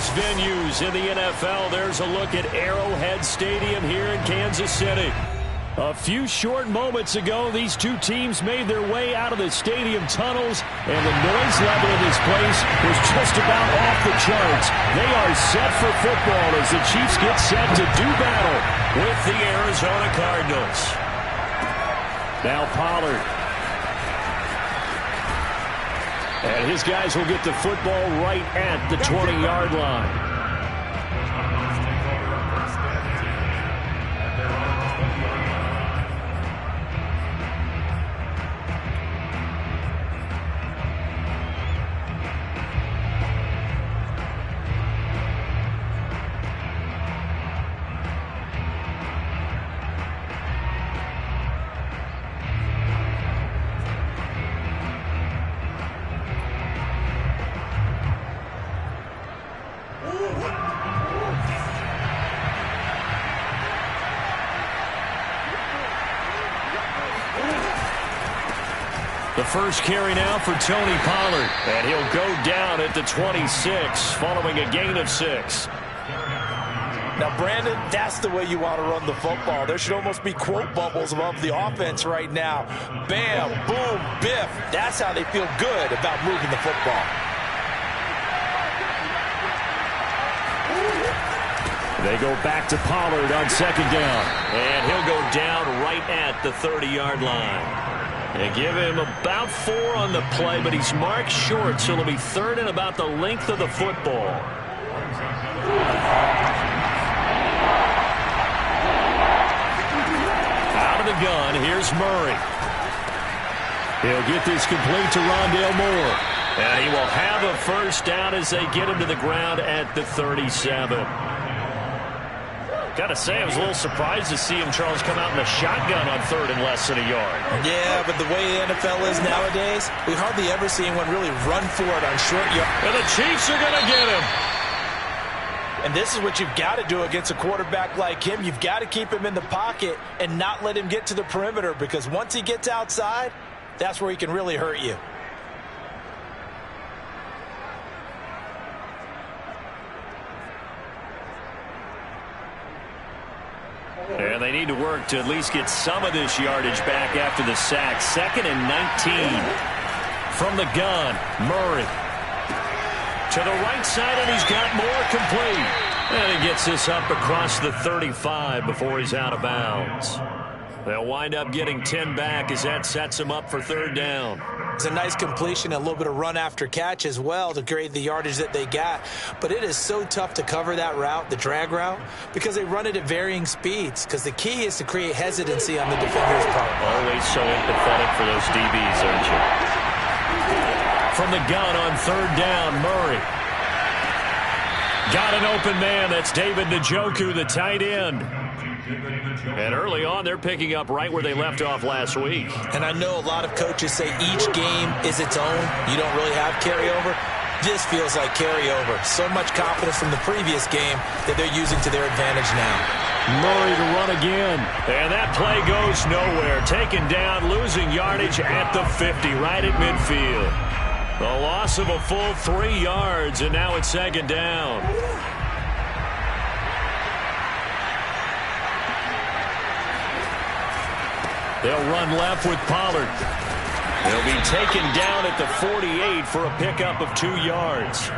most venues in the NFL, there's a look at Arrowhead Stadium here in Kansas City. A few short moments ago, these two teams made their way out of the stadium tunnels, and the noise level in this place was just about off the charts. They are set for football as the Chiefs get set to do battle with the Arizona Cardinals. Now Pollard. And his guys will get the football right at the 20-yard line. The first carry now for Tony Pollard, and he'll go down at the 26 following a gain of 6. Now, Brandon, that's the way you want to run the football. There should almost be quote bubbles above the offense right now. Bam, boom, biff. That's how they feel good about moving the football. They go back to Pollard on second down, and he'll go down right at the 30-yard line. They give him about 4 on the play, but he's marked short, so it'll be third and about the length of the football. Out of the gun, here's Murray. He'll get this complete to Rondale Moore. And he will have a first down as they get him to the ground at the 37. Got to say, I was a little surprised to see him, Charles, come out in the shotgun on third and less than a yard. Yeah, but the way the NFL is nowadays, we hardly ever see anyone really run for it on short yard. And the Chiefs are going to get him. And this is what you've got to do against a quarterback like him. You've got to keep him in the pocket and not let him get to the perimeter, because once he gets outside, that's where he can really hurt you. And they need to work to at least get some of this yardage back after the sack. 2nd and 19 from the gun. Murray to the right side, and he's got more complete. And he gets this up across the 35 before he's out of bounds. They'll wind up getting 10 back as that sets him up for third down. It's a nice completion, a little bit of run after catch as well to create the yardage that they got. But it is so tough to cover that route, the drag route, because they run it at varying speeds. Because the key is to create hesitancy on the defender's part. Always so empathetic for those DBs, aren't you? From the gun on third down, Murray. Got an open man. That's David Njoku, the tight end. And early on, they're picking up right where they left off last week. And I know a lot of coaches say each game is its own. You don't really have carryover. This feels like carryover. So much confidence from the previous game that they're using to their advantage now. Murray to run again. And that play goes nowhere. Taken down, losing yardage at the 50, right at midfield. A loss of a full 3 yards, and now it's second down. They'll run left with Pollard. He'll be taken down at the 48 for a pickup of 2 yards.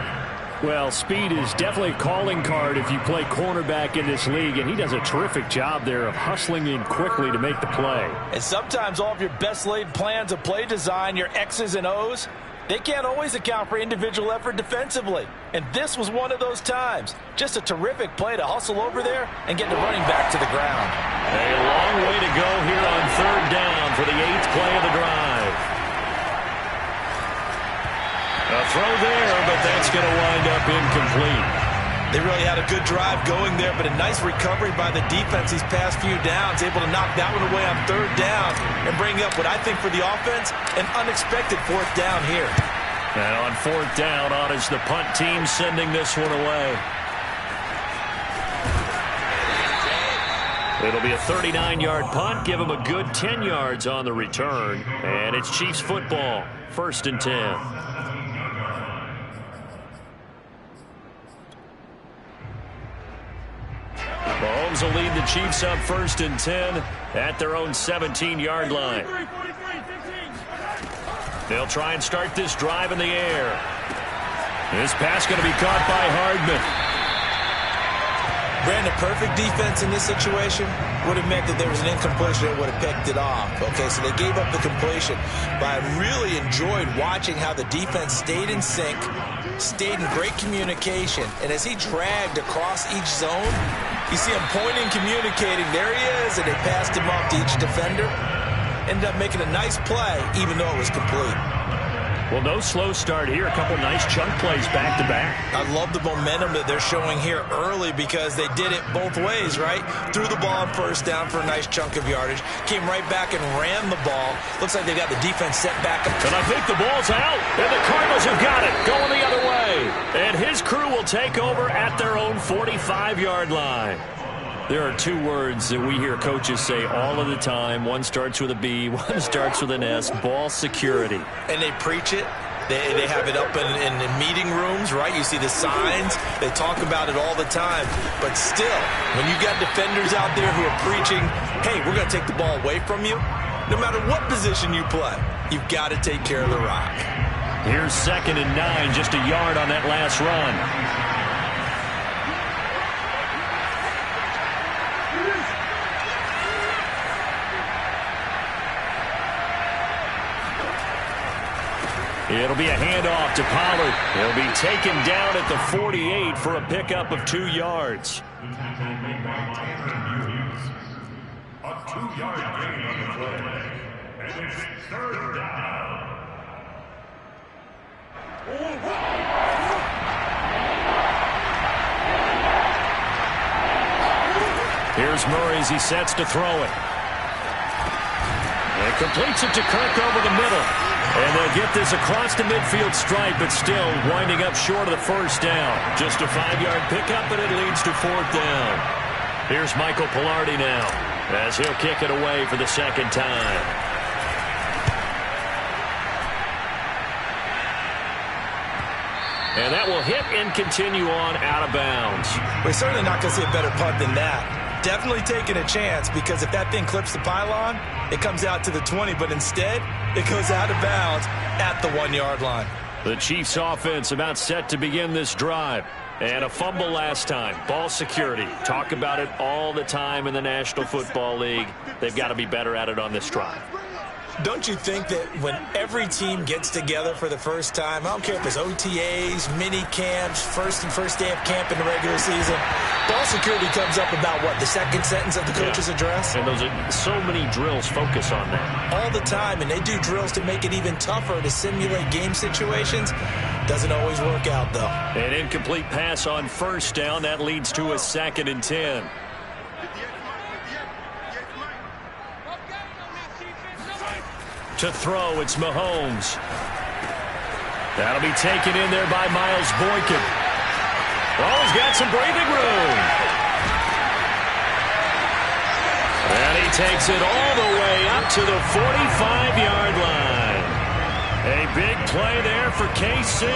Well, speed is definitely a calling card if you play cornerback in this league, and he does a terrific job there of hustling in quickly to make the play. And sometimes all of your best laid plans of play design, your X's and O's, they can't always account for individual effort defensively. And this was one of those times. Just a terrific play to hustle over there and get the running back to the ground. A long way to go here on third down for the 8th play of the drive. A throw there, but that's going to wind up incomplete. They really had a good drive going there, but a nice recovery by the defense these past few downs, able to knock that one away on third down and bring up what I think for the offense, an unexpected 4th down here. And on 4th down, on is the punt team sending this one away. It'll be a 39-yard punt, give them a good 10 yards on the return, and it's Chiefs football, 1st and 10. Mahomes will lead the Chiefs up 1st and 10 at their own 17-yard line. They'll try and start this drive in the air. This pass going to be caught by Hardman. Brandon, perfect defense in this situation would have meant that there was an incompletion that would have picked it off. Okay, so they gave up the completion. But I really enjoyed watching how the defense stayed in sync, stayed in great communication. And as he dragged across each zone, you see him pointing, communicating. There he is, and they passed him off to each defender. Ended up making a nice play, even though it was complete. Well, no slow start here. A couple nice chunk plays back-to-back. I love the momentum that they're showing here early because they did it both ways, right? Threw the ball on 1st down for a nice chunk of yardage. Came right back and ran the ball. Looks like they got the defense set back up. And I think the ball's out. And the Cardinals have got it. Going the other way. And his crew will take over at their own 45-yard line. There are 2 words that we hear coaches say all of the time. One starts with a B, one starts with an S, ball security. And they preach it. They have it up in meeting rooms, right? You see the signs. They talk about it all the time. But still, when you got defenders out there who are preaching, hey, we're going to take the ball away from you, no matter what position you play, you've got to take care of the rock. Here's 2nd and 9, just a yard on that last run. It'll be a handoff to Pollard. He'll be taken down at the 48 for a pickup of 2 yards. A 2-yard gain on the play. And it's 3rd down. Here's Murray as he sets to throw it. And completes it to Kirk over the middle. And they'll get this across the midfield stripe, but still winding up short of the 1st down. Just a 5-yard pickup, and it leads to 4th down. Here's Michael Pilardi now, as he'll kick it away for the 2nd time. And that will hit and continue on out of bounds. We're certainly not going to see a better punt than that. Definitely taking a chance, because if that thing clips the pylon, it comes out to the 20, but instead it goes out of bounds at the 1-yard line. The Chiefs offense about set to begin this drive. And a fumble last time. Ball security. Talk about it all the time in the National Football League. They've got to be better at it on this drive. Don't you think that when every team gets together for the first time, I don't care if it's OTAs, mini camps, first day of camp in the regular season, ball security comes up about, what, the 2nd sentence of the coach's address? And those are so many drills focus on that. All the time, and they do drills to make it even tougher to simulate game situations. Doesn't always work out, though. An incomplete pass on 1st down. That leads to a 2nd and 10. To throw, it's Mahomes. That'll be taken in there by Miles Boykin. Oh, he's got some breathing room. And he takes it all the way up to the 45-yard line. A big play there for KC.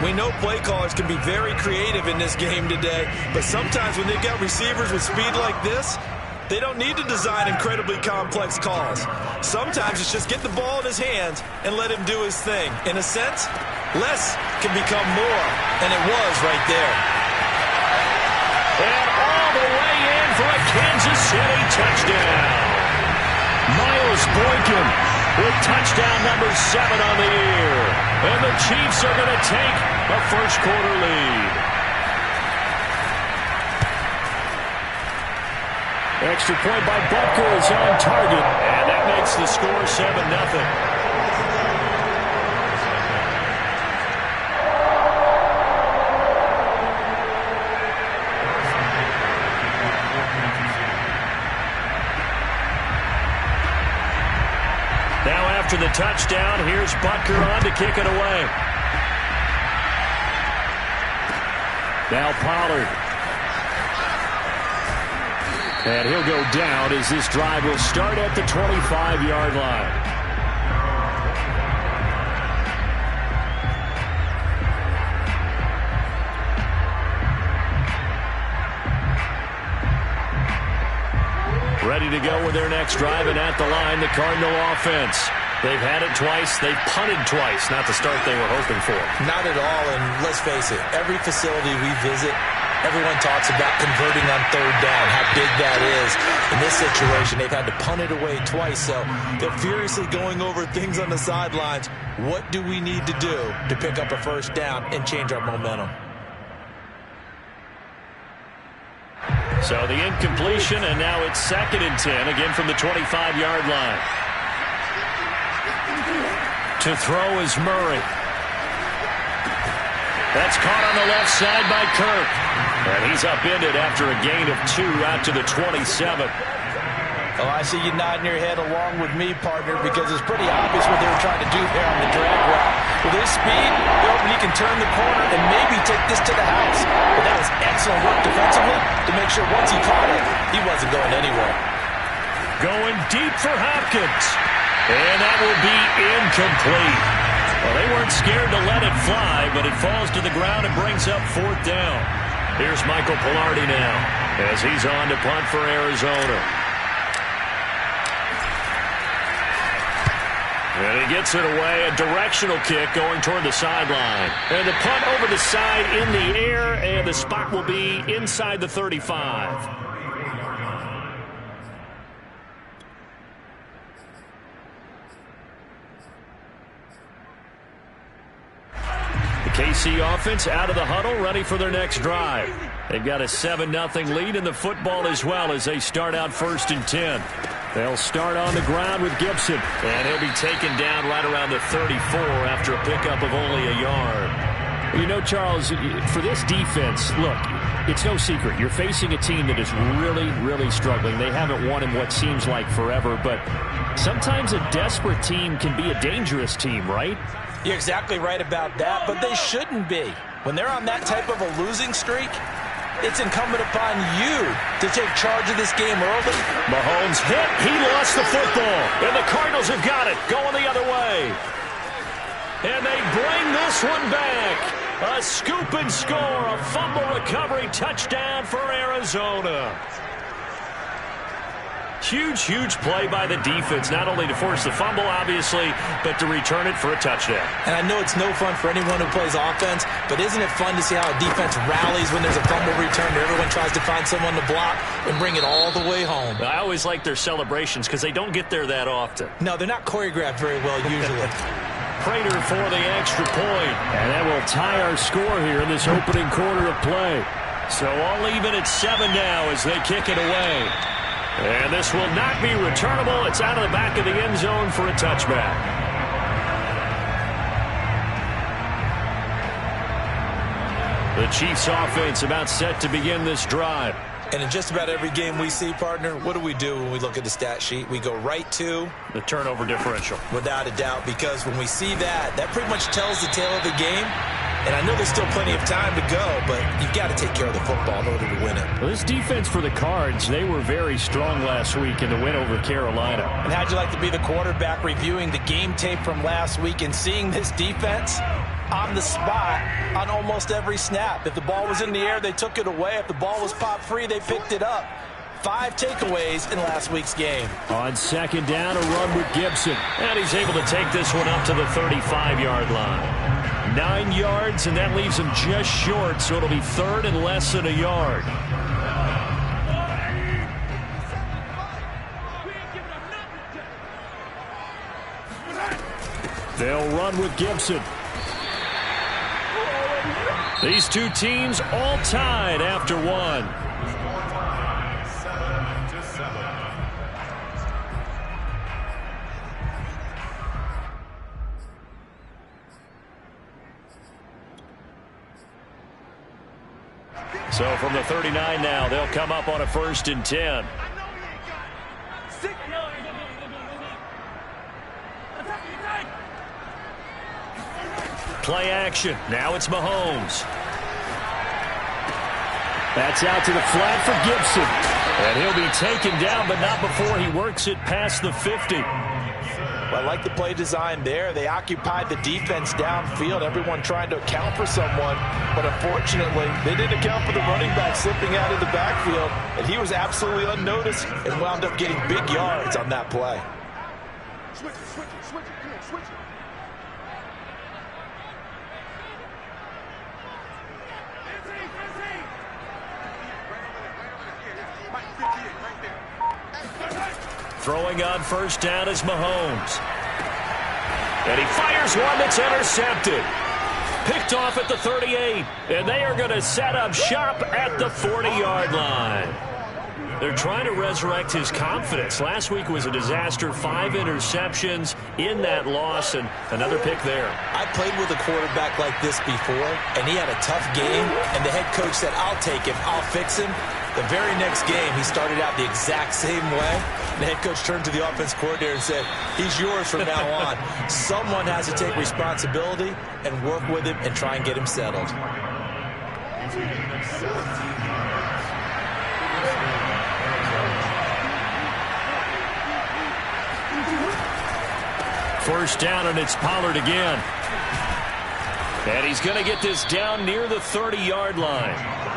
We know play callers can be very creative in this game today, but sometimes when they've got receivers with speed like this, they don't need to design incredibly complex calls. Sometimes it's just get the ball in his hands and let him do his thing. In a sense, less can become more, and it was right there. And all the way in for a Kansas City touchdown. Miles Boykin with touchdown number 7 on the year. And the Chiefs are going to take a first-quarter lead. Extra point by Butker is on target, and that makes the score 7-0. Now after the touchdown, here's Butker on to kick it away. Now Pollard. And he'll go down as this drive will start at the 25-yard line. Ready to go with their next drive, and at the line, the Cardinal offense. They've had it twice. They've punted twice. Not the start they were hoping for. Not at all, and let's face it, every facility we visit, everyone talks about converting on third down, how big that is. In this situation, they've had to punt it away twice, so they're furiously going over things on the sidelines. What do we need to do to pick up a first down and change our momentum? So the incompletion, and now it's 2nd and 10, again from the 25-yard line. To throw is Murray. That's caught on the left side by Kirk. And he's upended after a gain of 2 out to the 27. Oh, I see you nodding your head along with me, partner, because it's pretty obvious what they were trying to do there on the drag route. With his speed, he can turn the corner and maybe take this to the house. But that was excellent work defensively to make sure once he caught it, he wasn't going anywhere. Going deep for Hopkins. And that will be incomplete. Well, they weren't scared to let it fly, but it falls to the ground and brings up 4th down. Here's Michael Pilardi now as he's on to punt for Arizona. And he gets it away, a directional kick going toward the sideline. And the punt over the side in the air, and the spot will be inside the 35. The KC offense out of the huddle, ready for their next drive. They've got a 7-0 lead in the football as well as they start out 1st and 10. They'll start on the ground with Gibson, and he'll be taken down right around the 34 after a pickup of only a yard. You know, Charles, for this defense, look, it's no secret. You're facing a team that is really, really struggling. They haven't won in what seems like forever, but sometimes a desperate team can be a dangerous team, right? You're exactly right about that, but they shouldn't be. When they're on that type of a losing streak, it's incumbent upon you to take charge of this game early. Mahomes hit. He lost the football. And the Cardinals have got it. Going the other way. And they bring this one back. A scoop and score. A fumble recovery touchdown for Arizona. Huge, huge play by the defense, not only to force the fumble, obviously, but to return it for a touchdown. And I know it's no fun for anyone who plays offense, but isn't it fun to see how a defense rallies when there's a fumble return and everyone tries to find someone to block and bring it all the way home? I always like their celebrations because they don't get there that often. No, they're not choreographed very well usually. Prater for the extra point. And that will tie our score here in this opening quarter of play. So all even at 7 now as they kick it away. And this will not be returnable. It's out of the back of the end zone for a touchback. The Chiefs offense about set to begin this drive. And in just about every game we see, partner, what do we do when we look at the stat sheet? We go right to the turnover differential. Without a doubt, because when we see that, that pretty much tells the tale of the game. And I know there's still plenty of time to go, but you've got to take care of the football in order to win it. Well, this defense for the Cards, they were very strong last week in the win over Carolina. And how'd you like to be the quarterback reviewing the game tape from last week and seeing this defense on the spot on almost every snap? If the ball was in the air, they took it away. If the ball was popped free, they picked it up. 5 takeaways in last week's game. On 2nd down, a run with Gibson. And he's able to take this one up to the 35-yard line. 9 yards, and that leaves him just short, so it'll be 3rd and less than a yard. They'll run with Gibson. These two teams all tied after one. So from the 39 now, they'll come up on a 1st and 10. Play action. Now it's Mahomes. That's out to the flat for Gibson. And he'll be taken down, but not before he works it past the 50. Well, I like the play design there. They occupied the defense downfield, everyone trying to account for someone. But unfortunately, they didn't account for the running back slipping out of the backfield. And he was absolutely unnoticed and wound up getting big yards on that play. Switch it, come on, switch it. Throwing on first down is Mahomes. And he fires one that's intercepted. Picked off at the 38. And they are going to set up shop at the 40-yard line. They're trying to resurrect his confidence. Last week was a disaster. 5 interceptions in that loss, and another pick there. I played with a quarterback like this before, and he had a tough game, and the head coach said, I'll take him, I'll fix him. The very next game, he started out the exact same way. The head coach turned to the offense coordinator and said, he's yours from now on. Someone has to take responsibility and work with him and try and get him settled. First down, and it's Pollard again. And he's going to get this down near the 30-yard line.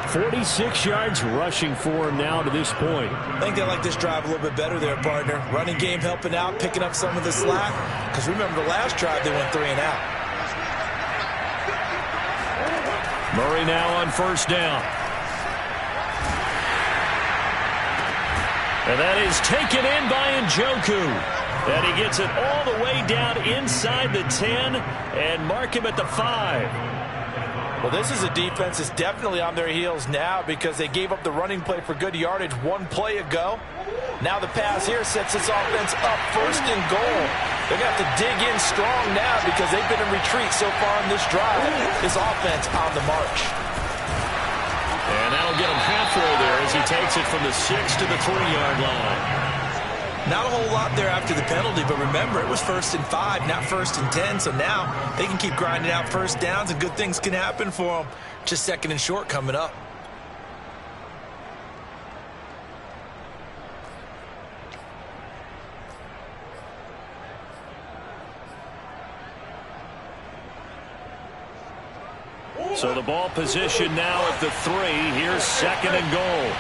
46 yards rushing for him now to this point. I think they like this drive a little bit better there, partner. Running game helping out, picking up some of the slack. Because remember the last drive, they went 3 and out. Murray now on first down. And that is taken in by Njoku. And he gets it all the way down inside the 10 and mark him at the 5. Well, this is a defense that's definitely on their heels now because they gave up the running play for good yardage 1 play ago. Now the pass here sets this offense up first and goal. They're going to have to dig in strong now because they've been in retreat so far in this drive. This offense on the march. And that'll get him halfway there as he takes it from the 6 to the 3-yard line. Not a whole lot there after the penalty, but remember, it was 1st and 5, not 1st and 10, so now they can keep grinding out first downs and good things can happen for them. Just 2nd and short coming up. So the ball position now at the 3. Here's 2nd and goal.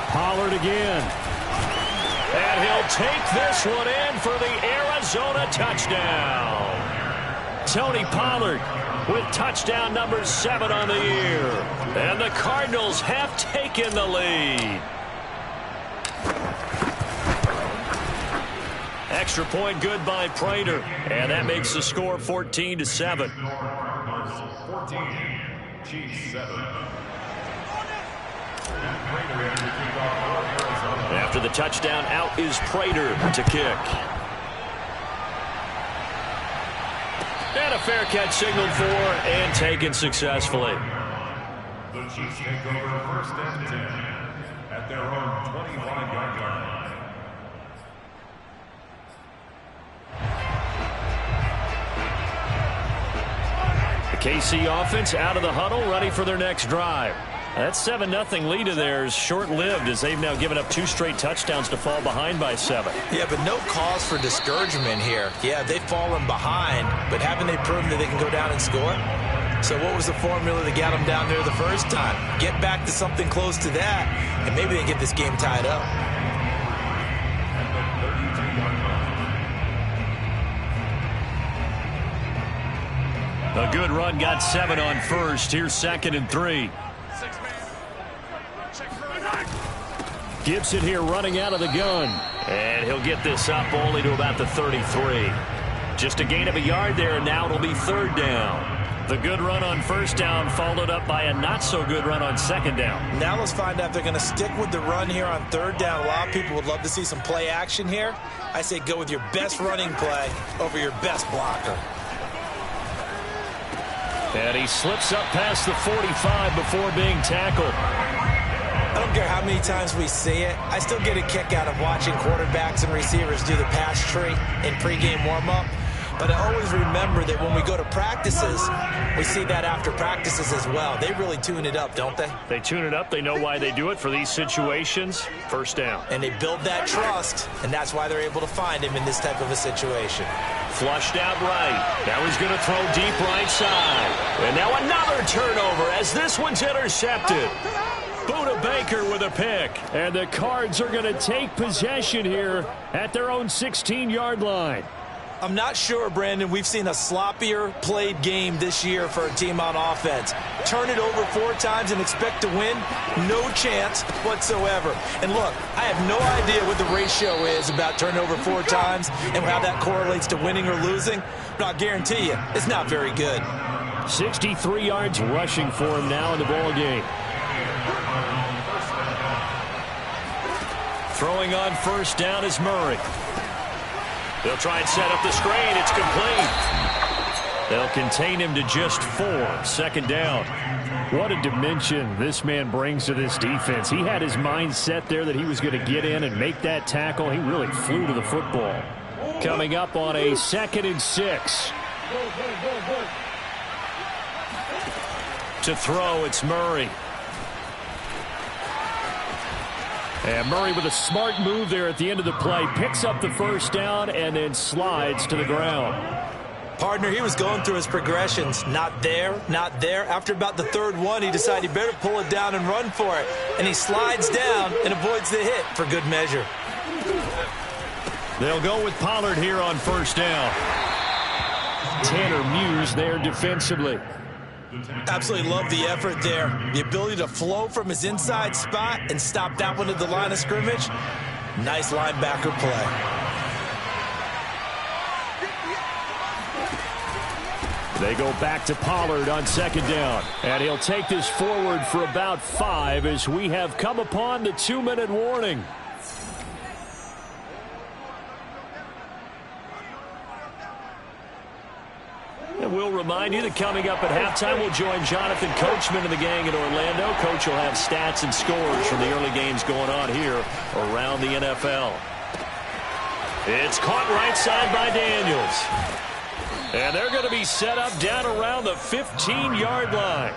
Pollard again. And he'll take this one in for the Arizona touchdown. Tony Pollard with touchdown number 7 on the year. And the Cardinals have taken the lead. Extra point good by Prater. And that makes the score 14-7. Cardinals 14, Chiefs 7. After the touchdown, out is Prater to kick. And a fair catch signaled for and taken successfully. The Chiefs take over 1st and 10 at their own 25-yard line. The KC offense out of the huddle, ready for their next drive. That 7-0 lead of theirs short-lived as they've now given up 2 straight touchdowns to fall behind by 7. Yeah, but no cause for discouragement here. Yeah, they've fallen behind, but haven't they proven that they can go down and score? So what was the formula that got them down there the first time? Get back to something close to that, and maybe they get this game tied up. A good run got 7 on first. Here's 2nd and 3. Gibson here running out of the gun. And he'll get this up only to about the 33. Just a gain of a yard there, and now it'll be 3rd down. The good run on first down followed up by a not-so-good run on 2nd down. Now let's find out if they're going to stick with the run here on 3rd down. A lot of people would love to see some play action here. I say go with your best running play over your best blocker. And he slips up past the 45 before being tackled. I don't care how many times we see it. I still get a kick out of watching quarterbacks and receivers do the pass tree in pregame warm-up. But I always remember that when we go to practices, we see that after practices as well. They really tune it up, don't they? They tune it up. They know why they do it for these situations. First down. And they build that trust, and that's why they're able to find him in this type of a situation. Flushed out right. Now he's going to throw deep right side. And now another turnover as this one's intercepted. Buda Baker with a pick. And the Cards are going to take possession here at their own 16-yard line. I'm not sure, Brandon, we've seen a sloppier played game this year for a team on offense. Turn it over 4 times and expect to win? No chance whatsoever. And look, I have no idea what the ratio is about turnover 4 times and how that correlates to winning or losing. But I'll guarantee you, it's not very good. 63 yards rushing for him now in the ball game. Throwing on first down is Murray. They'll try and set up the screen. It's complete. They'll contain him to just 4. Second down. What a dimension this man brings to this defense. He had his mind set there that he was going to get in and make that tackle. He really flew to the football. Coming up on a 2nd and 6. To throw, it's Murray. And Murray with a smart move there at the end of the play. Picks up the first down and then slides to the ground. Partner, he was going through his progressions. Not there, not there. After about the 3rd one, he decided he better pull it down and run for it. And he slides down and avoids the hit for good measure. They'll go with Pollard here on first down. Tanner Muse there defensively. Absolutely love the effort there. The ability to flow from his inside spot and stop that one at the line of scrimmage. Nice linebacker play. They go back to Pollard on 2nd down. And he'll take this forward for about 5 as we have come upon the 2-minute warning. And we'll remind you that coming up at halftime, we'll join Jonathan Coachman and the gang in Orlando. Coach will have stats and scores from the early games going on here around the NFL. It's caught right side by Daniels. And they're going to be set up down around the 15-yard line.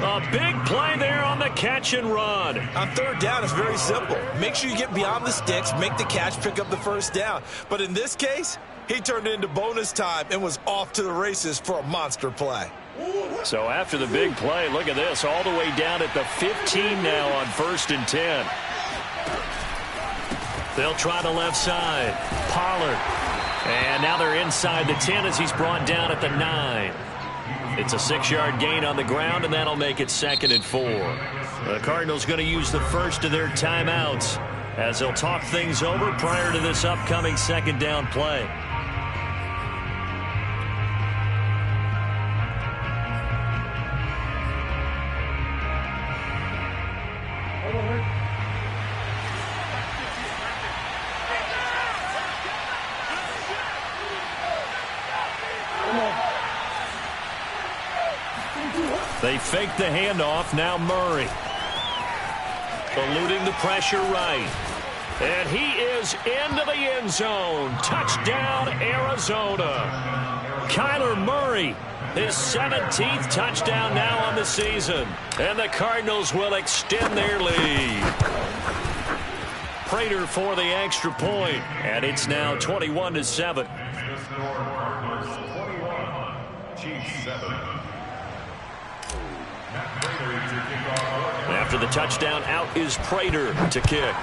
A big play there on the catch and run. On 3rd down, it's very simple. Make sure you get beyond the sticks, make the catch, pick up the first down. But in this case, he turned it into bonus time and was off to the races for a monster play. So after the big play, look at this, all the way down at the 15 now on 1st and 10. They'll try the left side. Pollard. And now they're inside the 10 as he's brought down at the 9. It's a 6-yard gain on the ground, and that'll make it 2nd and 4. The Cardinals going to use the first of their timeouts as they'll talk things over prior to this upcoming 2nd down play. They fake the handoff. Now Murray. Eluding the pressure right. And he is into the end zone. Touchdown, Arizona. Kyler Murray, his 17th touchdown now on the season. And the Cardinals will extend their lead. Prater for the extra point. And it's now 21-7. Chiefs 7. After the touchdown, out is Prater to kick.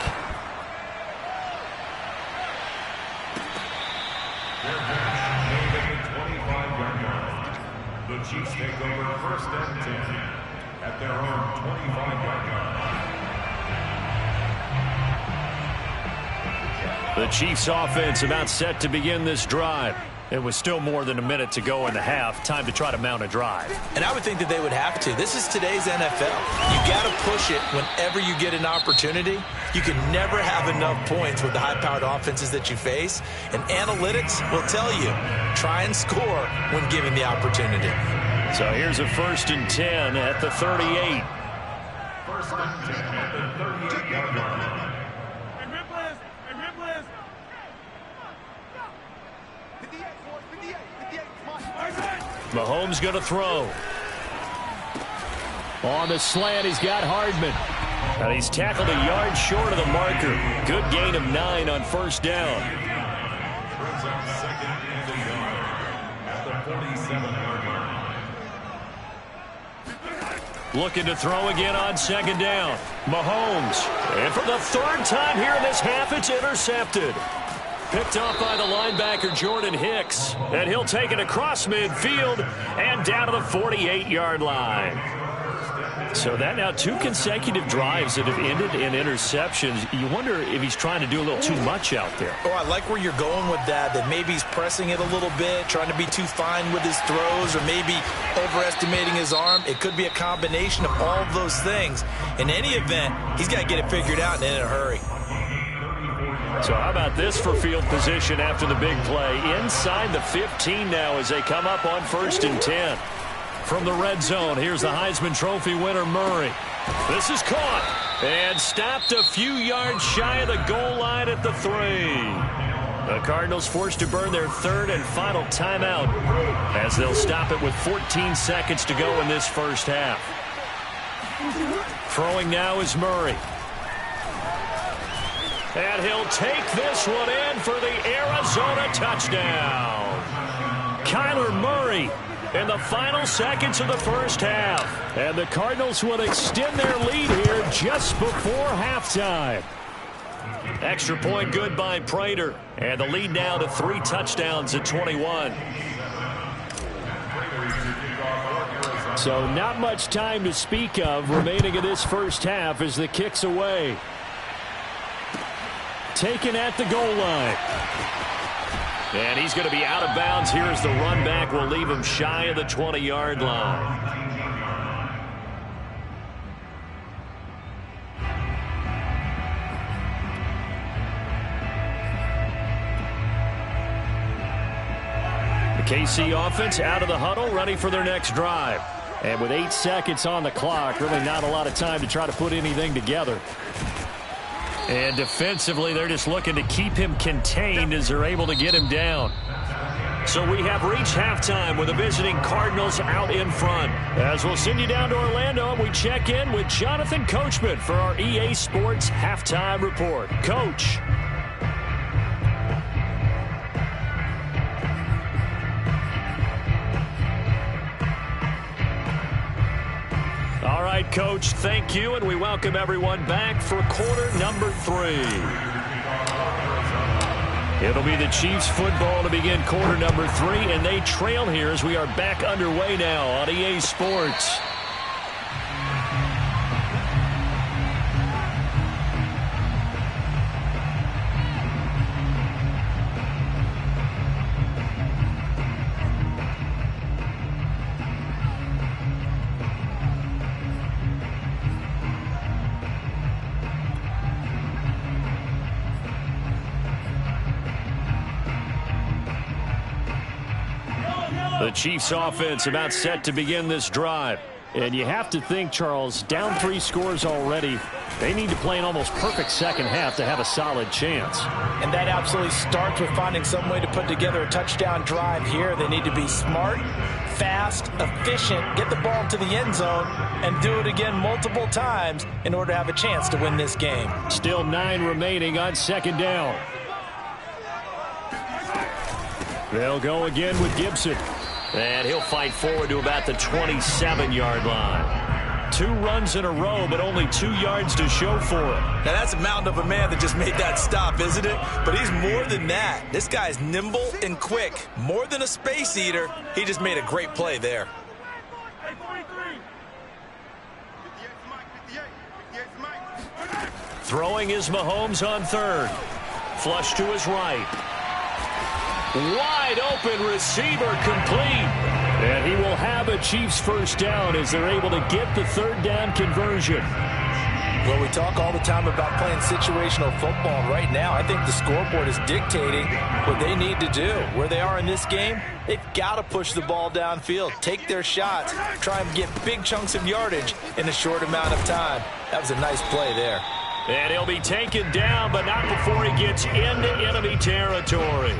The Chiefs take over 1st and 10 at their own 25-yard line. The Chiefs offense about set to begin this drive. It was still more than a minute to go in the half. Time to try to mount a drive. And I would think that they would have to. This is today's NFL. You got to push it whenever you get an opportunity. You can never have enough points with the high-powered offenses that you face. And analytics will tell you, try and score when given the opportunity. So here's a 1st and 10 at the 38. 1st and 10 at the 38-yard line. Mahomes going to throw. On the slant, he's got Hardman. And he's tackled a yard short of the marker. Good gain of 9 on first down. Brings up second and a yard at the 47-yard line. Looking to throw again on second down. Mahomes. And for the third time here in this half, it's intercepted. Picked off by the linebacker, Jordan Hicks. And he'll take it across midfield and down to the 48-yard line. So that now 2 consecutive drives that have ended in interceptions. You wonder if he's trying to do a little too much out there. Oh, I like where you're going with that maybe he's pressing it a little bit, trying to be too fine with his throws, or maybe overestimating his arm. It could be a combination of all of those things. In any event, he's got to get it figured out and in a hurry. So how about this for field position after the big play? Inside the 15 now as they come up on 1st and 10. From the red zone, here's the Heisman Trophy winner, Murray. This is caught and stopped a few yards shy of the goal line at the 3. The Cardinals forced to burn their 3rd and final timeout as they'll stop it with 14 seconds to go in this first half. Throwing now is Murray. And he'll take this one in for the Arizona touchdown. Kyler Murray in the final seconds of the first half. And the Cardinals will extend their lead here just before halftime. Extra point good by Prater. And the lead now to 3 touchdowns at 21. So not much time to speak of remaining in this first half as the kick's away. Taken at the goal line. And he's going to be out of bounds here as the run back will leave him shy of the 20-yard line. The KC offense out of the huddle, ready for their next drive. And with 8 seconds on the clock, really not a lot of time to try to put anything together. And defensively, they're just looking to keep him contained as they're able to get him down. So we have reached halftime with the visiting Cardinals out in front. As we'll send you down to Orlando, we check in with Jonathan Coachman for our EA Sports Halftime Report. Coach. All right, Coach, thank you, and we welcome everyone back for quarter number 3. It'll be the Chiefs football to begin quarter number 3, and they trail here as we are back underway now on EA Sports. The Chiefs offense about set to begin this drive. And you have to think, Charles, down 3 scores already. They need to play an almost perfect second half to have a solid chance. And that absolutely starts with finding some way to put together a touchdown drive here. They need to be smart, fast, efficient, get the ball to the end zone, and do it again multiple times in order to have a chance to win this game. Still 9 remaining on second down. They'll go again with Gibson. And he'll fight forward to about the 27-yard line. 2 runs in a row, but only 2 yards to show for it. Now, that's a mountain of a man that just made that stop, isn't it? But he's more than that. This guy's nimble and quick. More than a space eater, he just made a great play there. Throwing is Mahomes on 3rd. Flush to his right. Wide open receiver complete. And he will have a Chiefs first down as they're able to get the 3rd down conversion. Well, we talk all the time about playing situational football. Right now, I think the scoreboard is dictating what they need to do. Where they are in this game, they've got to push the ball downfield, take their shots, try and get big chunks of yardage in a short amount of time. That was a nice play there. And he'll be taken down, but not before he gets into enemy territory.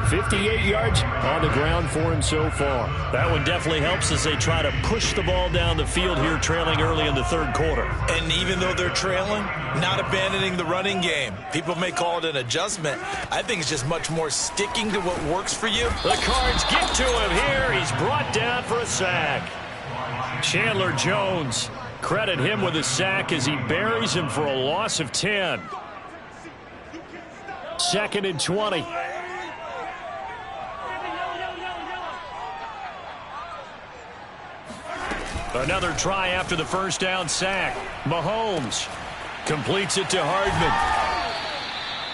58 yards on the ground for him so far. That one definitely helps as they try to push the ball down the field here, trailing early in the third quarter. And even though they're trailing, not abandoning the running game. People may call it an adjustment. I think it's just much more sticking to what works for you. The Cards get to him here. He's brought down for a sack. Chandler Jones, credit him with a sack as he buries him for a loss of 10. 2nd and 20. Another try after the first down sack. Mahomes completes it to Hardman.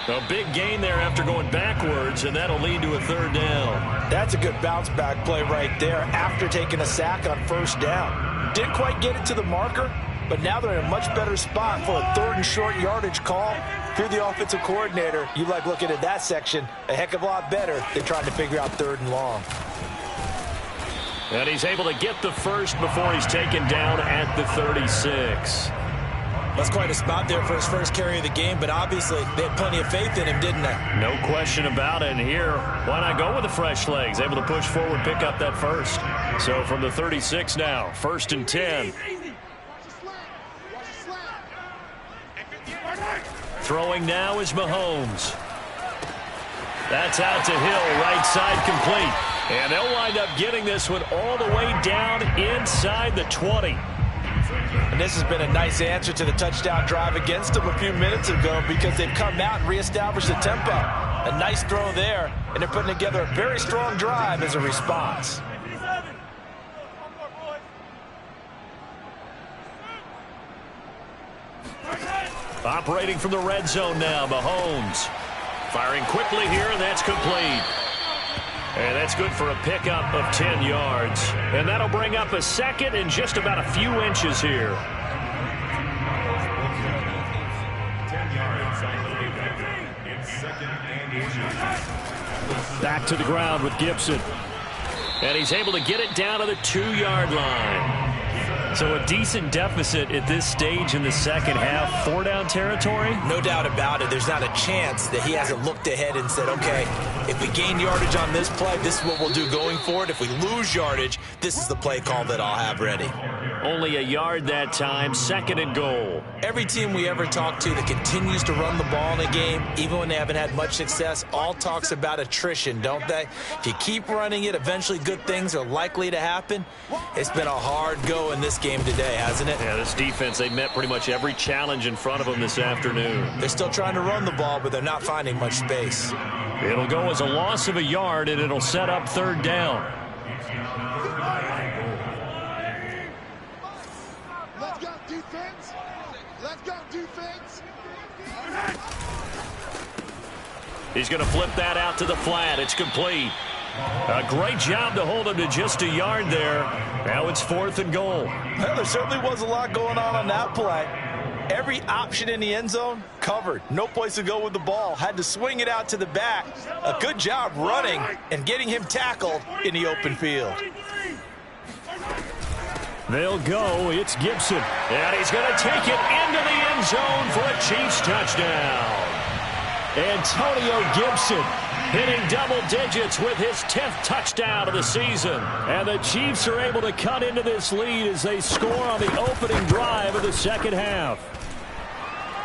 A big gain there after going backwards, and that'll lead to a 3rd down. That's a good bounce-back play right there after taking a sack on 1st down. Didn't quite get it to the marker, but now they're in a much better spot for a 3rd and short yardage call. If you're the offensive coordinator, you like looking at that section a heck of a lot better than trying to figure out 3rd and long. And he's able to get the first before he's taken down at the 36. That's quite a spot there for his first carry of the game, but obviously they had plenty of faith in him, didn't they? No question about it. And here, why not go with the fresh legs? Able to push forward, pick up that first. So from the 36 now, 1st and 10. Throwing now is Mahomes. That's out to Hill, right side complete. And they'll wind up getting this one all the way down inside the 20. And this has been a nice answer to the touchdown drive against them a few minutes ago because they've come out and reestablished the tempo. A nice throw there, and they're putting together a very strong drive as a response. Operating from the red zone now, Mahomes. Firing quickly here, and that's complete. And that's good for a pickup of 10 yards. And that'll bring up a 2nd and just about a few inches here. 10 yards on the pickup. It's 2nd and inches. Back to the ground with Gibson. And he's able to get it down to the 2-yard line. So a decent deficit at this stage in the second half. 4-down territory? No doubt about it. There's not a chance that he hasn't looked ahead and said, okay, if we gain yardage on this play, this is what we'll do going forward. If we lose yardage, this is the play call that I'll have ready. Only a yard that time, 2nd and goal. Every team we ever talk to that continues to run the ball in a game, even when they haven't had much success, all talks about attrition, don't they? If you keep running it, eventually good things are likely to happen. It's been a hard go in this game today, hasn't it? Yeah, this defense, they met pretty much every challenge in front of them this afternoon. They're still trying to run the ball, but they're not finding much space. It'll go as a loss of a yard, and it'll set up 3rd down. Let's go, defense. Let's go, defense. He's going to flip that out to the flat. It's complete. A great job to hold him to just a yard there. Now it's 4th and goal. Well, there certainly was a lot going on that play. Every option in the end zone covered. No place to go with the ball. Had to swing it out to the back. A good job running and getting him tackled in the open field. They'll go. It's Gibson. And he's going to take it into the end zone for a Chiefs touchdown. Antonio Gibson hitting double digits with his 10th touchdown of the season. And the Chiefs are able to cut into this lead as they score on the opening drive of the second half.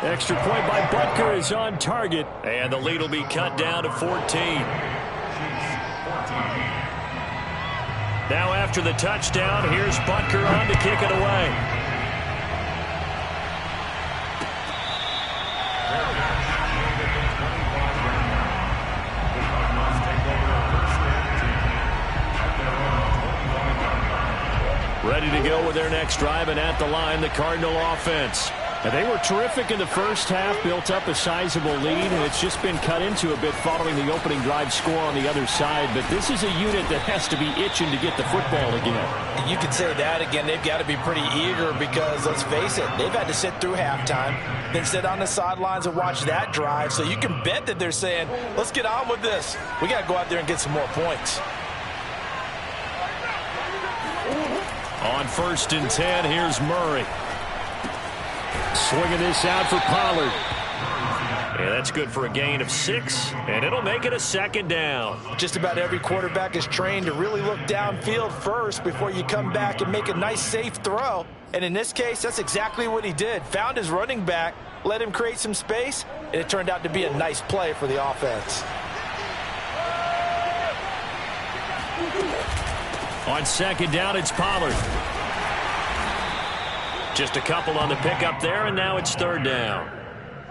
Extra point by Butker is on target, and the lead will be cut down to 14. Now after the touchdown, here's Butker on to kick it away. Ready to go with their next drive, and at the line, the Cardinal offense. And they were terrific in the first half, built up a sizable lead, and it's just been cut into a bit following the opening drive score on the other side. But this is a unit that has to be itching to get the football again. You could say that again. They've got to be pretty eager because, let's face it, they've had to sit through halftime, then sit on the sidelines and watch that drive. So you can bet that they're saying, let's get on with this. We got to go out there and get some more points. On 1st and 10, here's Murray. Swinging this out for Pollard. And that's good for a gain of 6, and it'll make it a 2nd down. Just about every quarterback is trained to really look downfield first before you come back and make a nice, safe throw. And in this case, that's exactly what he did. Found his running back, let him create some space, and it turned out to be a nice play for the offense. On 2nd down, it's Pollard. Just a couple on the pickup there, and now it's 3rd down.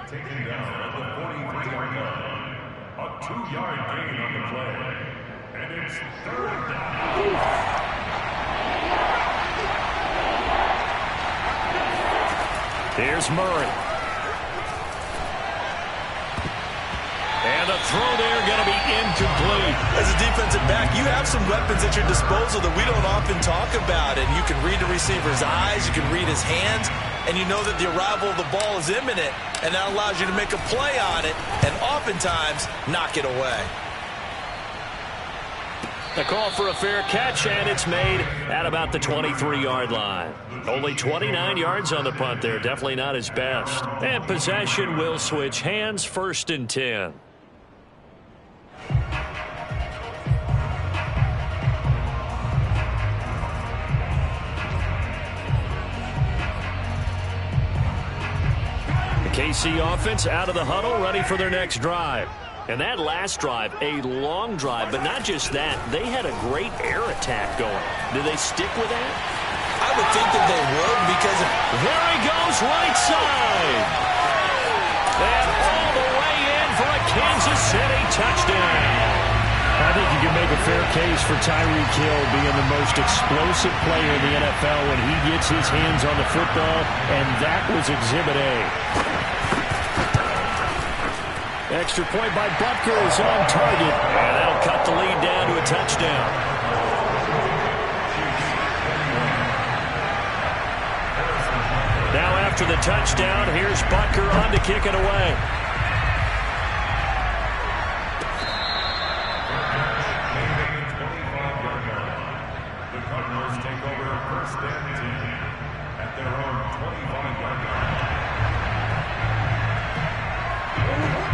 Taken down at the 43-yard line. A 2-yard gain on the play. And it's 3rd down. Here's Murray. And the throw there going to be incomplete. As a defensive back, you have some weapons at your disposal that we don't often talk about. And you can read the receiver's eyes, you can read his hands, and you know that the arrival of the ball is imminent. And that allows you to make a play on it and oftentimes knock it away. The call for a fair catch, and it's made at about the 23-yard line. Only 29 yards on the punt there. Definitely not his best. And possession will switch hands, 1st and 10. KC offense out of the huddle, ready for their next drive. And that last drive, a long drive, but not just that. They had a great air attack going. Do they stick with that? I would think that they would, because there he goes, right side. And all the way in for a Kansas City touchdown. I think you can make a fair case for Tyreek Hill being the most explosive player in the NFL when he gets his hands on the football, and that was Exhibit A. Extra point by Butker is on target, and that'll cut the lead down to a touchdown. Now after the touchdown, here's Butker on to kick it away. The Cardinals take over 1st and 10 at their own 25-yard line.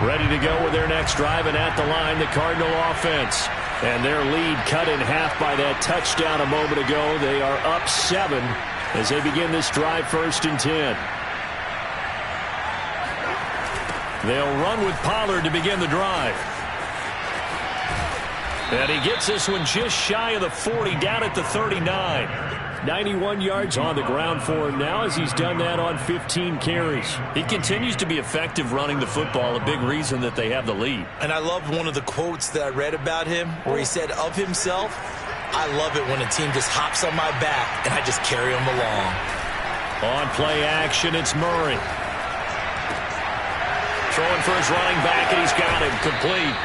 Ready to go with their next drive, and at the line, the Cardinal offense. And their lead cut in half by that touchdown a moment ago. They are up 7 as they begin this drive, 1st and 10. They'll run with Pollard to begin the drive. And he gets this one just shy of the 40, down at the 39. 91 yards on the ground for him now, as he's done that on 15 carries. He continues to be effective running the football, a big reason that they have the lead. And I love one of the quotes that I read about him where he said of himself, "I love it when a team just hops on my back and I just carry them along." On play action, it's Murray. Throwing for his running back, and he's got him complete.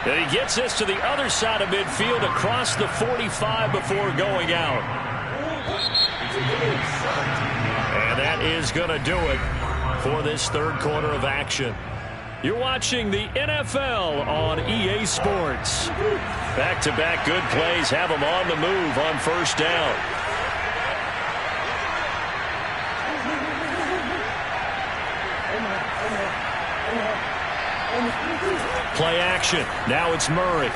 And he gets this to the other side of midfield across the 45 before going out. And that is going to do it for this 3rd quarter of action. You're watching the NFL on EA Sports. Back-to-back good plays have them on the move on 1st down. Play action. Now it's Murray.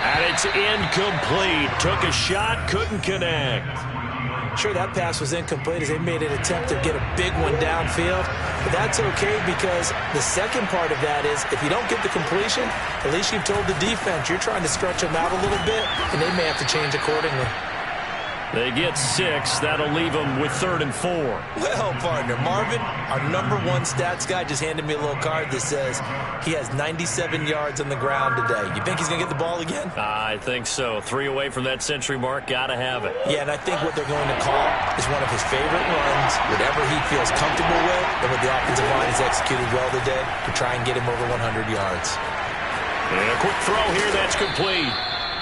And it's incomplete. Took a shot, couldn't connect. Sure, that pass was incomplete as they made an attempt to get a big one downfield. But that's okay, because the second part of that is if you don't get the completion, at least you've told the defense you're trying to stretch them out a little bit, and they may have to change accordingly. They get 6. That'll leave them with 3rd and 4. Well, partner, Marvin, our #1 stats guy just handed me a little card that says he has 97 yards on the ground today. You think he's going to get the ball again? I think so. 3 away from that century mark. Got to have it. Yeah, and I think what they're going to call is one of his favorite runs, whatever he feels comfortable with, and what the offensive line has executed well today to try and get him over 100 yards. And a quick throw here. That's complete.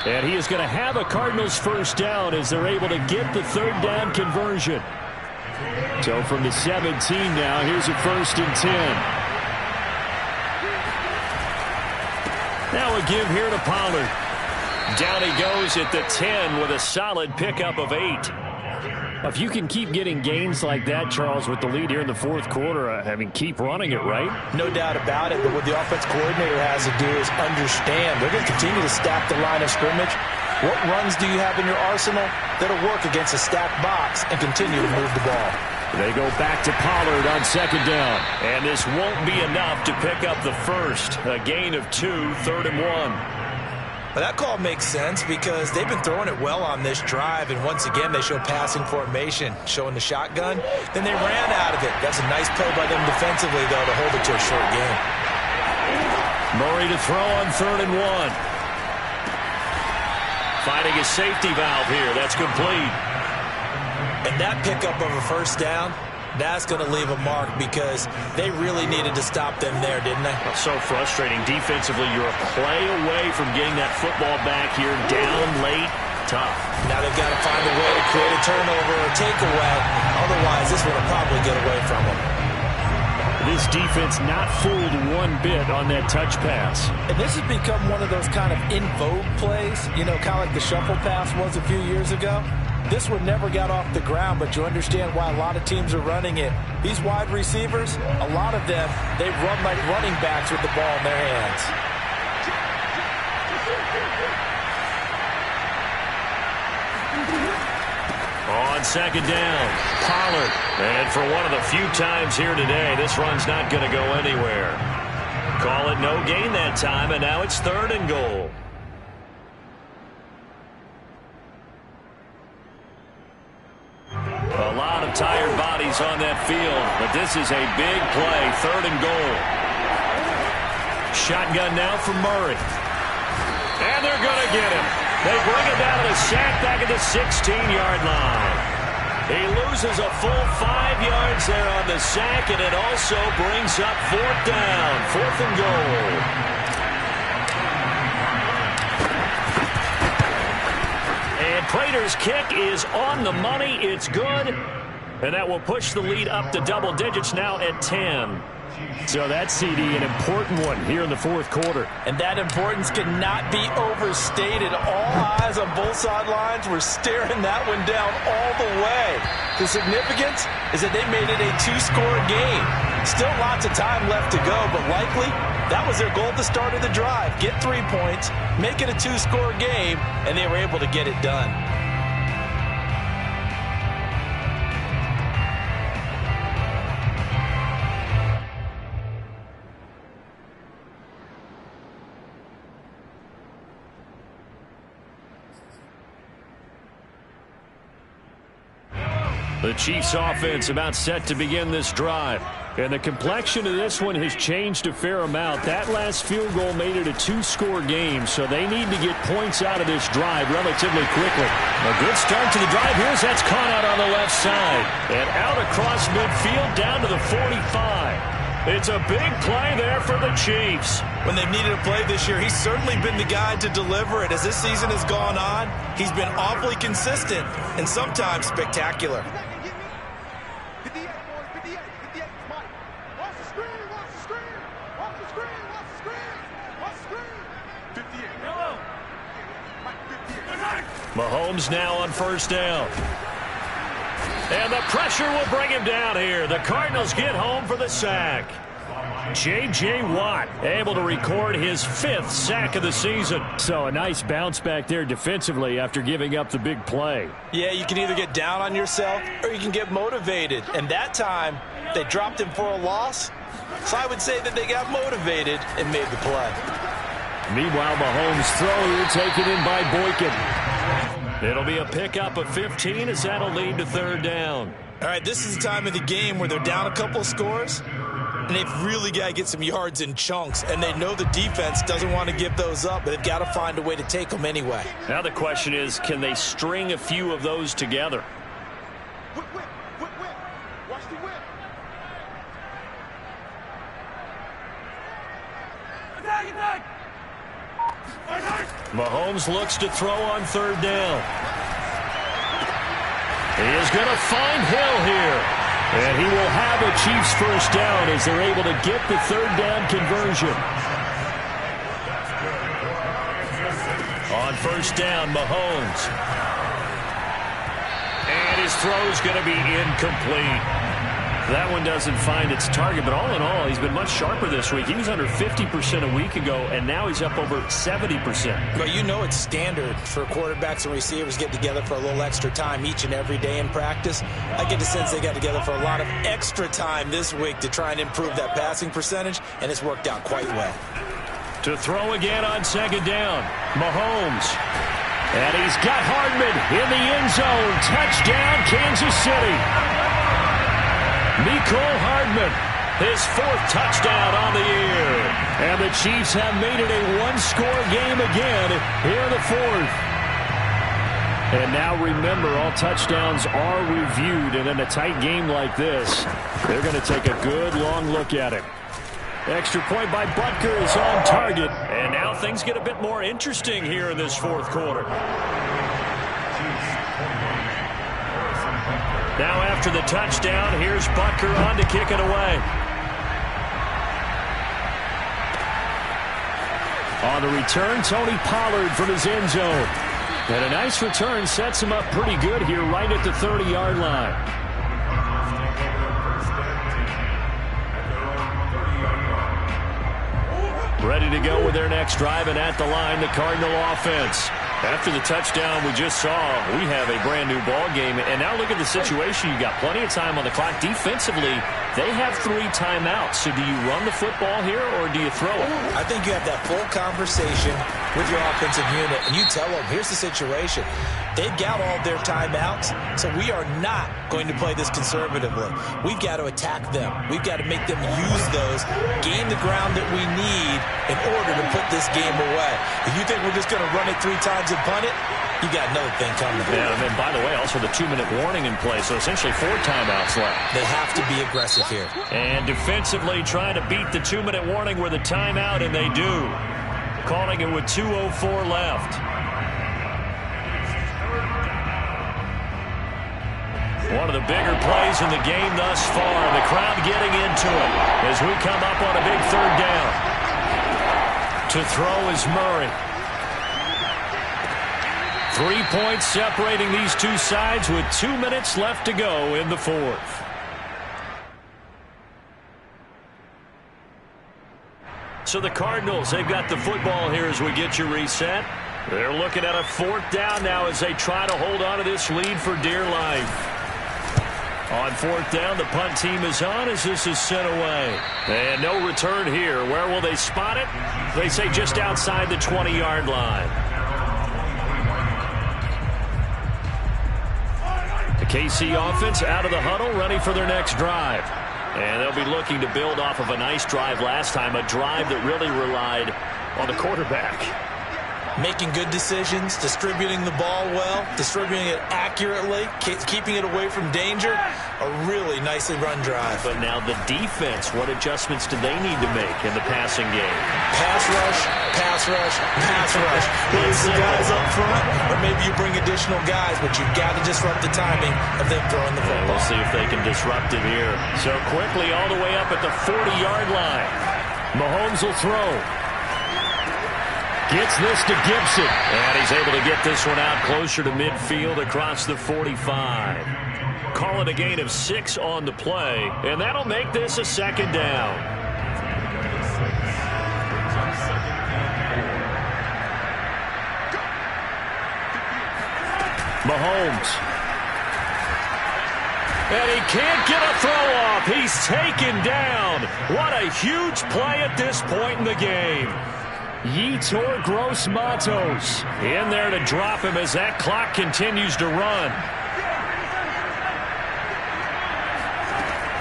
And he is going to have a Cardinals 1st down as they're able to get the 3rd down conversion. So from the 17 now, here's a 1st and 10. Now a give here to Pollard. Down he goes at the 10 with a solid pickup of 8. If you can keep getting gains like that, Charles, with the lead here in the fourth quarter, keep running it, right? No doubt about it, but what the offense coordinator has to do is understand they're going to continue to stack the line of scrimmage. What runs do you have in your arsenal that'll work against a stacked box and continue to move the ball? They go back to Pollard on second down. And this won't be enough to pick up the first. A gain of 2, 3rd and 1. But that call makes sense because they've been throwing it well on this drive, and once again they show passing formation, showing the shotgun. Then they ran out of it. That's a nice play by them defensively, though, to hold it to a short game. Murray to throw on 3rd and 1. Finding a safety valve here. That's complete. And that pickup of a first down, that's going to leave a mark because they really needed to stop them there, didn't they? So frustrating. Defensively, you're a play away from getting that football back here. Down late, tough. Now they've got to find a way to create a turnover or takeaway. Otherwise, this one will probably get away from them. This defense not fooled one bit on that touch pass. And this has become one of those kind of in vogue plays, kind of like the shuffle pass was a few years ago. This one never got off the ground, but you understand why a lot of teams are running it. These wide receivers, a lot of them, they run like running backs with the ball in their hands. On second down, Pollard. And for one of the few times here today, this run's not going to go anywhere. Call it no gain that time, and now it's 3rd and goal. A lot of tired bodies on that field, but this is a big play, 3rd and goal. Shotgun now for Murray. And they're going to get him. They bring it down to the sack back at the 16-yard line. He loses a full 5 yards there on the sack, and it also brings up 4th down, 4th and goal. And Prater's kick is on the money. It's good. And that will push the lead up to double digits now at 10. So that CD, an important one here in the fourth quarter. And that importance cannot be overstated. All eyes on both sidelines were staring that one down all the way. The significance is that they made it a 2-score game. Still lots of time left to go, but likely that was their goal at the start of the drive. Get 3 points, make it a 2-score game, and they were able to get it done. The Chiefs offense about set to begin this drive. And the complexion of this one has changed a fair amount. That last field goal made it a 2-score game, so they need to get points out of this drive relatively quickly. A good start to the drive here as that's caught out on the left side. And out across midfield down to the 45. It's a big play there for the Chiefs. When they've needed a play this year, he's certainly been the guy to deliver it. As this season has gone on, he's been awfully consistent and sometimes spectacular. Mahomes now on first down. And the pressure will bring him down here. The Cardinals get home for the sack. J.J. Watt able to record his 5th sack of the season. So a nice bounce back there defensively after giving up the big play. Yeah, you can either get down on yourself or you can get motivated. And that time, they dropped him for a loss. So I would say that they got motivated and made the play. Meanwhile, Mahomes' throw here taken in by Boykin. It'll be a pickup of 15 as that'll lead to 3rd down. All right, this is the time of the game where they're down a couple of scores, and they've really got to get some yards in chunks, and they know the defense doesn't want to give those up, but they've got to find a way to take them anyway. Now the question is, can they string a few of those together? Whip. Watch the whip. Mahomes looks to throw on 3rd down. He is going to find Hill here. And he will have a Chiefs first down as they're able to get the 3rd down conversion. On first down, Mahomes. And his throw's going to be incomplete. That one doesn't find its target, but all in all, he's been much sharper this week. He was under 50% a week ago, and now he's up over 70%. But you know it's standard for quarterbacks and receivers get together for a little extra time each and every day in practice. I get the sense they got together for a lot of extra time this week to try and improve that passing percentage, and it's worked out quite well. To throw again on second down, Mahomes. And he's got Hardman in the end zone. Touchdown, Kansas City. Mecole Hardman, his 4th touchdown on the year. And the Chiefs have made it a one-score game again here in the 4th. And now remember, all touchdowns are reviewed. And in a tight game like this, they're going to take a good long look at it. Extra point by Butker is on target. And now things get a bit more interesting here in this 4th quarter. Now after the touchdown, here's Butker on to kick it away. On the return, Tony Pollard from his end zone. And a nice return sets him up pretty good here right at the 30-yard line. Ready to go with their next drive, and at the line, the Cardinal offense. After the touchdown we just saw, we have a brand-new ball game. And now look at the situation. You got plenty of time on the clock. Defensively, they have 3 timeouts. So do you run the football here, or do you throw it? I think you have that full conversation with your offensive unit, and you tell them, here's the situation. They've got all their timeouts, so we are not going to play this conservatively. We've got to attack them. We've got to make them use those, gain the ground that we need in order to put this game away. If you think we're just going to run it 3 times and punt it, you got another thing coming. Yeah, and then, by the way, also the 2-minute warning in play, so essentially 4 timeouts left. They have to be aggressive here. And defensively trying to beat the 2-minute warning with a timeout, and they do. Calling it with 2:04 left. One of the bigger plays in the game thus far. The crowd getting into it as we come up on a big 3rd down. To throw is Murray. 3 points separating these two sides with 2 minutes left to go in the 4th. So the Cardinals, they've got the football here as we get you reset. They're looking at a 4th down now as they try to hold on to this lead for dear life. On 4th down, the punt team is on as this is sent away. And no return here. Where will they spot it? They say just outside the 20-yard line. The KC offense out of the huddle, ready for their next drive. And they'll be looking to build off of a nice drive last time, a drive that really relied on the quarterback. Making good decisions, distributing the ball well, distributing it accurately, keeping it away from danger. A really nicely run drive. But now the defense, what adjustments do they need to make in the passing game? Pass rush, pass rush, pass rush. Whether it's the guys up front, or maybe you bring additional guys, but you've got to disrupt the timing of them throwing the football. We'll see if they can disrupt it here. So quickly all the way up at the 40-yard line. Mahomes will throw. Gets this to Gibson. And he's able to get this one out closer to midfield across the 45. Call it a gain of 6 on the play. And that'll make this a 2nd down. Mahomes. And he can't get a throw off. He's taken down. What a huge play at this point in the game. Yetur Gross-Matos in there to drop him as that clock continues to run.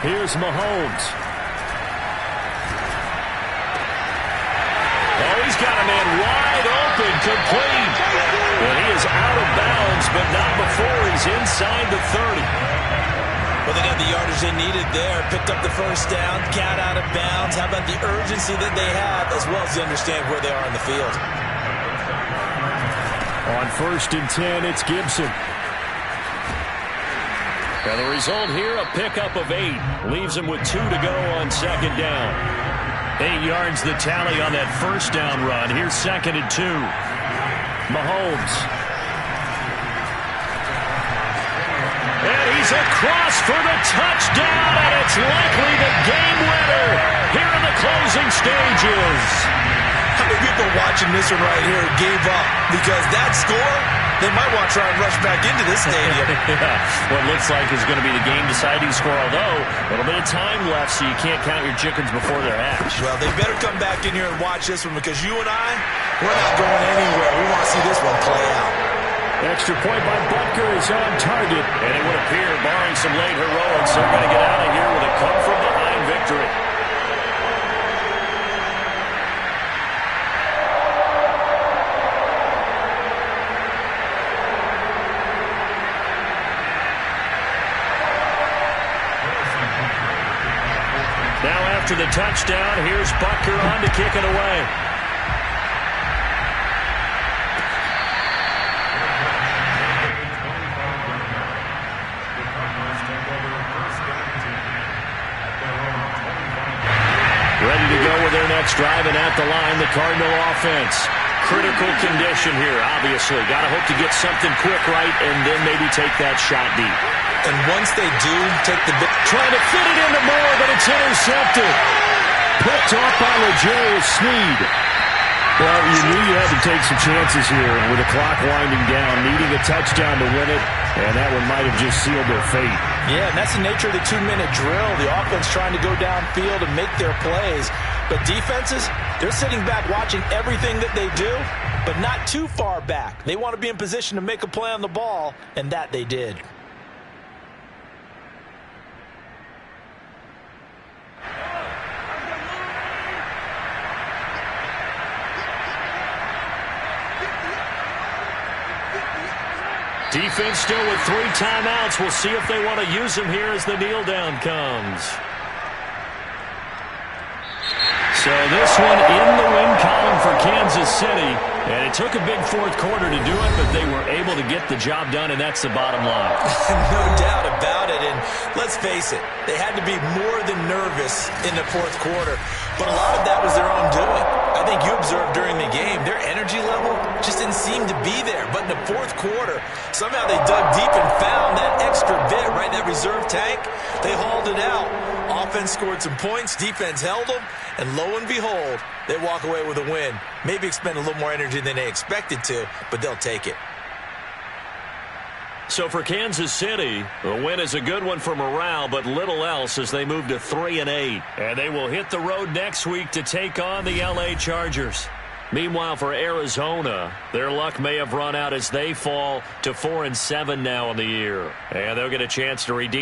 Here's Mahomes. Oh, he's got a man wide open, complete. And he is out of bounds, but not before he's inside the 30. Well, they got the yardage they needed there. Picked up the 1st down, got out of bounds. How about the urgency that they have, as well as they understand where they are in the field? On 1st and 10, it's Gibson. And the result here, a pickup of 8. Leaves him with 2 to go on 2nd down. 8 yards the tally on that 1st down run. Here's 2nd and 2. Mahomes. And he across for the touchdown, and it's likely the game winner here in the closing stages. How many people watching this one right here gave up? Because that score, they might want to try and rush back into this stadium. Yeah, what looks like is going to be the game-deciding score, although a little bit of time left, so you can't count your chickens before they're hatched. Well, they better come back in here and watch this one, because you and I, we're not going anywhere. We want to see this one play out. Extra point by Butker is on target, and it would appear, barring some late heroics, they're going to get out of here with a come-from-behind victory. Now after the touchdown, here's Butker on to kick it away. Ready to go with their next drive, and at the line, the Cardinal offense. Critical condition here, obviously. Got to hope to get something quick right and then maybe take that shot deep. And once they do take the big... Trying to fit it into Moore, but it's intercepted. Picked off by L'Jarius Sneed. Well, you knew you had to take some chances here with the clock winding down, needing a touchdown to win it, and that one might have just sealed their fate. Yeah, and that's the nature of the 2-minute drill. The offense trying to go downfield and make their plays. But defenses, they're sitting back watching everything that they do, but not too far back. They want to be in position to make a play on the ball, and that they did. Defense still with 3 timeouts. We'll see if they want to use them here as the kneel down comes. So this one in the win column for Kansas City. And it took a big fourth quarter to do it, but they were able to get the job done, and that's the bottom line. No doubt about it. And let's face it, they had to be more than nervous in the fourth quarter. But a lot of that was their own doing. I think you observed during the game, their energy level just didn't seem to be there. But in the fourth quarter, somehow they dug deep and found that extra bit, right, that reserve tank. They hauled it out. Offense scored some points. Defense held them. And lo and behold, they walk away with a win. Maybe expend a little more energy than they expected to, but they'll take it. So for Kansas City, the win is a good one for morale, but little else as they move to 3-8. And they will hit the road next week to take on the LA Chargers. Meanwhile, for Arizona, their luck may have run out as they fall to 4-7 now in the year. And they'll get a chance to redeem